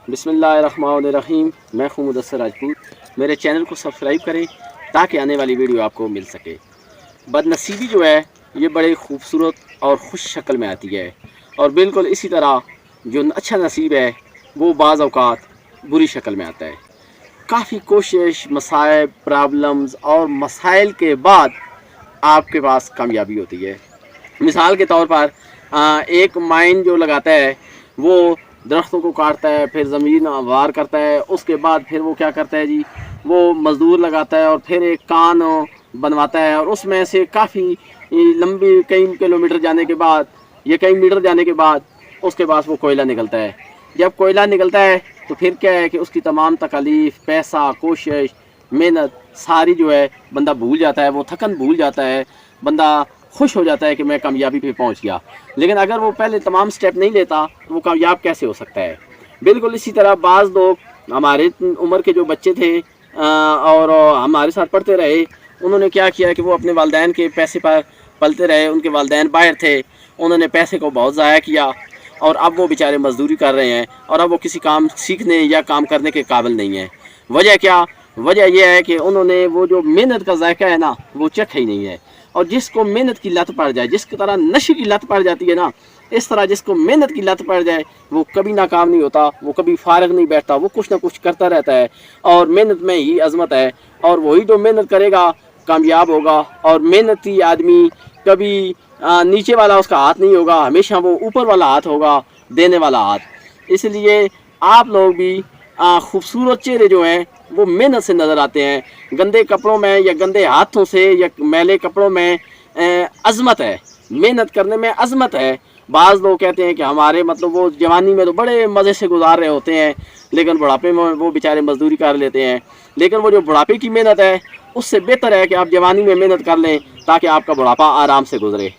बिस्मिल्लाहिर्रहमानिर्रहीम। मैं हूं मुदस्सिर राजपूत। मेरे चैनल को सब्सक्राइब करें ताकि आने वाली वीडियो आपको मिल सके। बदनसीबी जो है ये बड़े खूबसूरत और खुश शक्ल में आती है, और बिल्कुल इसी तरह जो अच्छा नसीब है वो बाज़ औक़ात बुरी शक्ल में आता है। काफ़ी कोशिश, मसाइब, प्रॉब्लम्स और मसाइल के बाद आपके पास कामयाबी होती है। मिसाल के तौर पर एक माइन जो लगाता है वो दरख्तों को काटता है, फिर ज़मीन वार करता है, उसके बाद फिर वो क्या करता है जी, वो मज़दूर लगाता है और फिर एक कान बनवाता है, और उसमें से काफ़ी लंबी कई किलोमीटर जाने के बाद या कई मीटर जाने के बाद उसके पास वो कोयला निकलता है। जब कोयला निकलता है तो फिर क्या है कि उसकी तमाम तकालीफ, पैसा, कोशिश, मेहनत सारी जो है बंदा भूल जाता है, वो थकन भूल जाता है, बंदा खुश हो जाता है कि मैं कामयाबी पे पहुंच गया। लेकिन अगर वो पहले तमाम स्टेप नहीं लेता तो वो कामयाब कैसे हो सकता है। बिल्कुल इसी तरह बाज़ लोग हमारे उम्र के जो बच्चे थे और हमारे साथ पढ़ते रहे, उन्होंने क्या किया कि वो अपने वालिदैन के पैसे पर पलते रहे। उनके वालिदैन बाहर थे, उन्होंने पैसे को बहुत ज़ाया किया और अब वो बेचारे मजदूरी कर रहे हैं, और अब वो किसी काम सीखने या काम करने के काबिल नहीं है। वजह क्या? वजह यह है कि उन्होंने वो जो मेहनत का जायका है ना वो चखा ही नहीं है। और जिसको मेहनत की लत पड़ जाए, जिसकी तरह नशे की लत पड़ जाती है ना, इस तरह जिसको मेहनत की लत पड़ जाए वो कभी नाकाम नहीं होता, वो कभी फारग नहीं बैठता, वो कुछ ना कुछ करता रहता है। और मेहनत में ही अजमत है, और वही जो मेहनत करेगा कामयाब होगा। और मेहनती आदमी कभी नीचे वाला उसका हाथ नहीं होगा, हमेशा वो ऊपर वाला हाथ होगा, देने वाला हाथ। इसलिए आप लोग भी खूबसूरत चेहरे जो हैं वो मेहनत से नज़र आते हैं। गंदे कपड़ों में या गंदे हाथों से या मैले कपड़ों में अज़मत है, मेहनत करने में अज़मत है। बाज़ लोग कहते हैं कि हमारे मतलब वो जवानी में तो बड़े मज़े से गुजार रहे होते हैं, लेकिन बुढ़ापे में वो बेचारे मजदूरी कर लेते हैं। लेकिन वो जो बुढ़ापे की मेहनत है उससे बेहतर है कि आप जवानी में मेहनत कर लें ताकि आपका बुढ़ापा आराम से गुजरे।